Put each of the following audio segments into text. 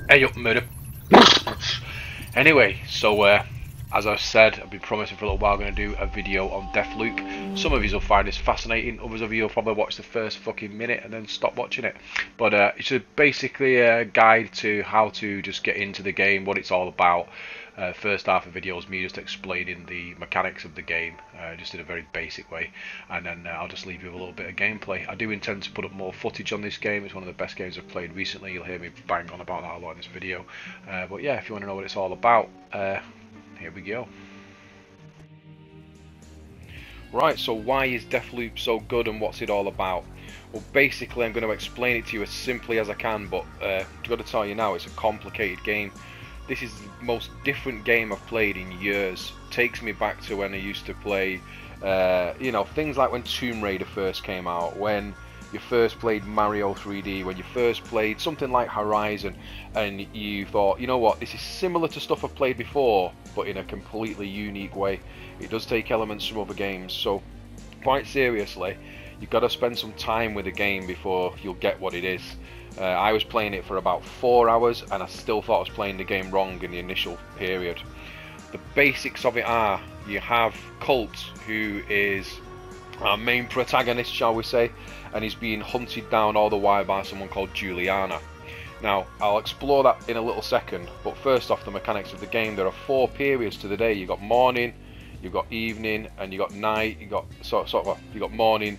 Hey up, murder. Anyway, so as I've said, I've been promising for a little while, I'm going to do a video on Deathloop. Some of you will find this fascinating, others of you will probably watch the first fucking minute and then stop watching it. But it's basically a guide to how to just get into the game, what it's all about. First half of the video is me just explaining the mechanics of the game, just in a very basic way, and then I'll just leave you with a little bit of gameplay. I do intend to put up more footage on this game. It's one of the best games I've played recently. You'll hear me bang on about that a lot in this video. But yeah, if you want to know what it's all about, here we go. Right, so why is Deathloop so good and what's it all about? Well, basically I'm going to explain it to you as simply as I can, but I've got to tell you now, it's a complicated game. This is the most different game I've played in years. Takes me back to when I used to play, you know, things like when Tomb Raider first came out, when you first played Mario 3D, when you first played something like Horizon, and you thought, you know what, this is similar to stuff I've played before, but in a completely unique way. It does take elements from other games, so quite seriously, you've got to spend some time with the game before you'll get what it is. I was playing it for about 4 hours and I still thought I was playing the game wrong in the initial period. The basics of it are, you have Colt, who is our main protagonist, shall we say, and he's being hunted down all the while by someone called Juliana. Now, I'll explore that in a little second, but first off, the mechanics of the game. There are 4 periods to the day. You've got morning, you've got evening, and you've got night. You've got you've got morning,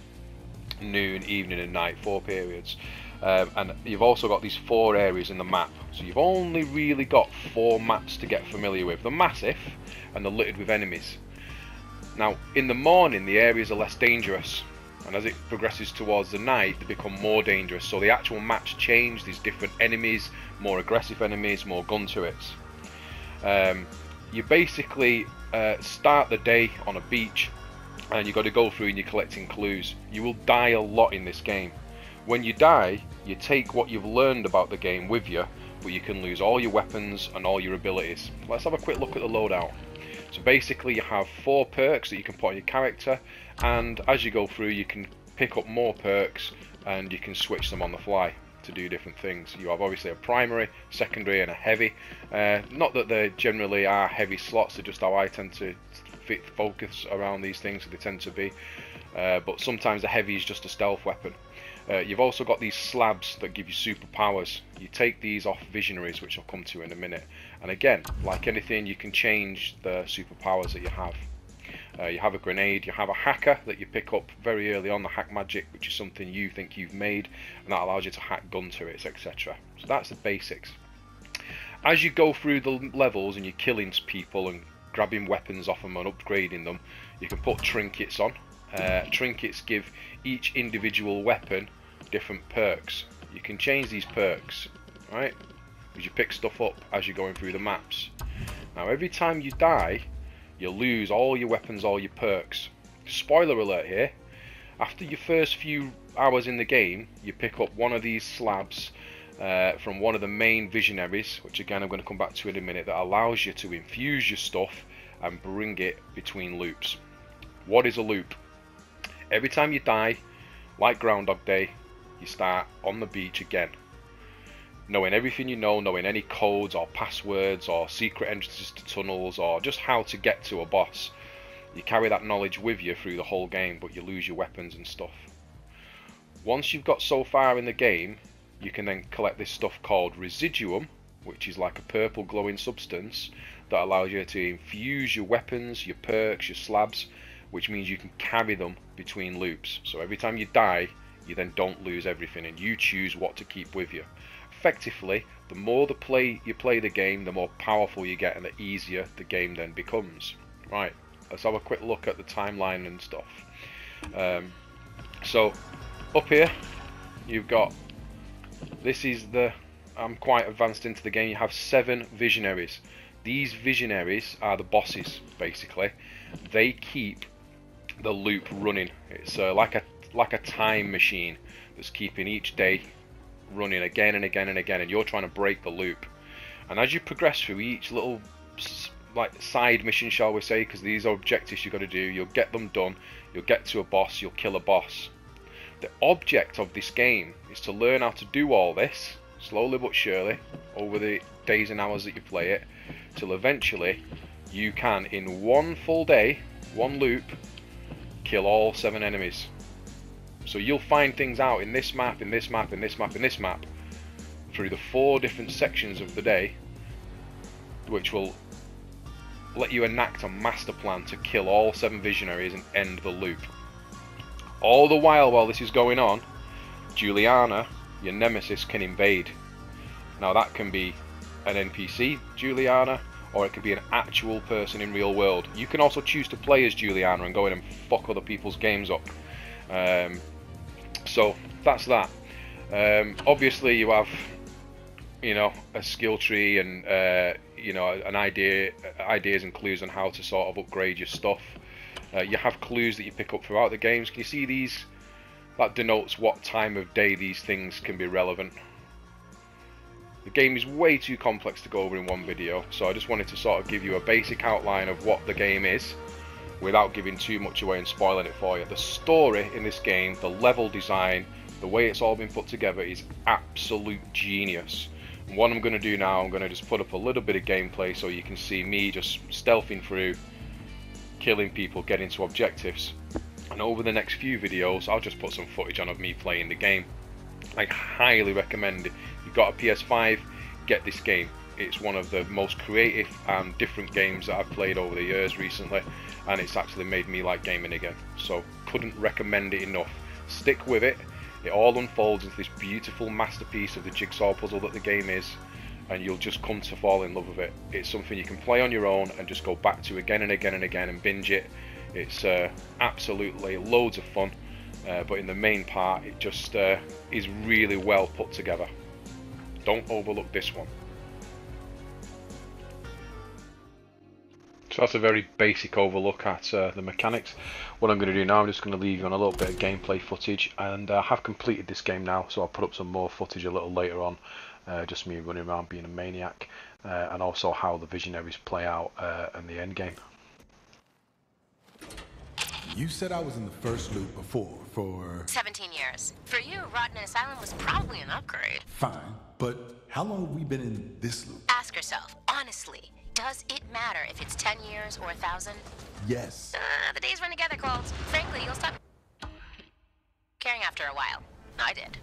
noon, evening and night, 4 periods. And you've also got these 4 areas in the map, so you've only really got 4 maps to get familiar with. They're massive and they're littered with enemies. Now in the morning the areas are less dangerous, and as it progresses towards the night they become more dangerous, so the actual maps change. There's different enemies, more aggressive enemies, more gun turrets. You basically start the day on a beach and you've got to go through and you're collecting clues. You will die a lot in this game. When you die, you take what you've learned about the game with you, but you can lose all your weapons and all your abilities. Let's have a quick look at the loadout. So basically you have 4 perks that you can put on your character, and as you go through you can pick up more perks and you can switch them on the fly to do different things. You have obviously a primary, secondary and a heavy. Not that they generally are heavy slots, they're just how I tend to focus around these things, so they tend to be. But sometimes the heavy is just a stealth weapon. You've also got these slabs that give you superpowers. You take these off visionaries, which I'll come to in a minute. And again, like anything, you can change the superpowers that you have. You have a grenade, you have a hacker that you pick up very early on, the hack magic, which is something you think you've made, and that allows you to hack gun turrets, etc. So that's the basics. As you go through the levels and you're killing people and grabbing weapons off them and upgrading them, you can put trinkets on. Trinkets give each individual weapon different perks. You can change these perks, right? Because you pick stuff up as you're going through the maps. Now every time you die, you lose all your weapons, all your perks. Spoiler alert here, after your first few hours in the game, you pick up one of these slabs from one of the main visionaries, which again I'm going to come back to in a minute, that allows you to infuse your stuff and bring it between loops. What is a loop? Every time you die, like Groundhog Day, you start on the beach again. Knowing everything you know, knowing any codes or passwords or secret entrances to tunnels or just how to get to a boss. You carry that knowledge with you through the whole game, but you lose your weapons and stuff. Once you've got so far in the game, you can then collect this stuff called Residuum, which is like a purple glowing substance that allows you to infuse your weapons, your perks, your slabs, which means you can carry them between loops. So every time you die, you then don't lose everything and you choose what to keep with you. Effectively, the more you play the game, the more powerful you get and the easier the game then becomes. Right, let's have a quick look at the timeline and stuff. So up here you've got, this is the, I'm quite advanced into the game, you have 7 visionaries. These visionaries are the bosses basically. They keep the loop running. It's like a time machine that's keeping each day running again and again and again, and you're trying to break the loop. And as you progress through each little like side mission, shall we say, because these are objectives you've got to do, you'll get them done, you'll get to a boss, you'll kill a boss. The object of this game is to learn how to do all this slowly but surely, over the days and hours that you play it, till eventually you can, in one full day, one loop, kill all 7 enemies. So you'll find things out in this map, in this map, in this map, in this map, through the 4 different sections of the day, which will let you enact a master plan to kill all 7 visionaries and end the loop. All the while this is going on, Juliana, your nemesis, can invade. Now that can be an NPC Juliana, or it can be an actual person in real world. You can also choose to play as Juliana and go in and fuck other people's games up. So that's that. Obviously you have, you know, a skill tree and you know, an ideas and clues on how to sort of upgrade your stuff. You have clues that you pick up throughout the games. Can you see these? That denotes what time of day these things can be relevant. The game is way too complex to go over in one video, so I just wanted to sort of give you a basic outline of what the game is without giving too much away and spoiling it for you. The story in this game, the level design, the way it's all been put together is absolute genius. And what I'm going to do now, I'm going to just put up a little bit of gameplay so you can see me just stealthing through, killing people, getting to objectives. And over the next few videos I'll just put some footage on of me playing the game. I highly recommend it. If you've got a PS5, get this game. It's one of the most creative and different games that I've played over the years recently, and it's actually made me like gaming again. So couldn't recommend it enough. Stick with it. It all unfolds into this beautiful masterpiece of the jigsaw puzzle that the game is, and you'll just come to fall in love with it. It's something you can play on your own and just go back to again and again and again and binge it. It's absolutely loads of fun, but in the main part it just is really well put together. Don't overlook this one. So that's a very basic overlook at the mechanics. What I'm going to do now, I'm just going to leave you on a little bit of gameplay footage, and I have completed this game now, so I'll put up some more footage a little later on, just me running around being a maniac, and also how the visionaries play out in the end game. You said I was in the first loop before for 17 years. For you, Rotten Asylum was probably an upgrade. Fine, but how long have we been in this loop? Ask yourself, honestly, does it matter if it's 10 years or 1,000? Yes. The days run together, Colts. Frankly, you'll stop caring after a while. I did.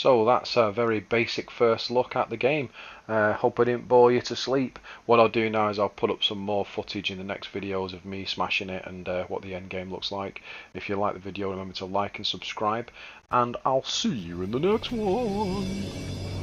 So that's a very basic first look at the game. Hope I didn't bore you to sleep. What I'll do now is I'll put up some more footage in the next videos of me smashing it and what the end game looks like. If you like the video, remember to like and subscribe, and I'll see you in the next one.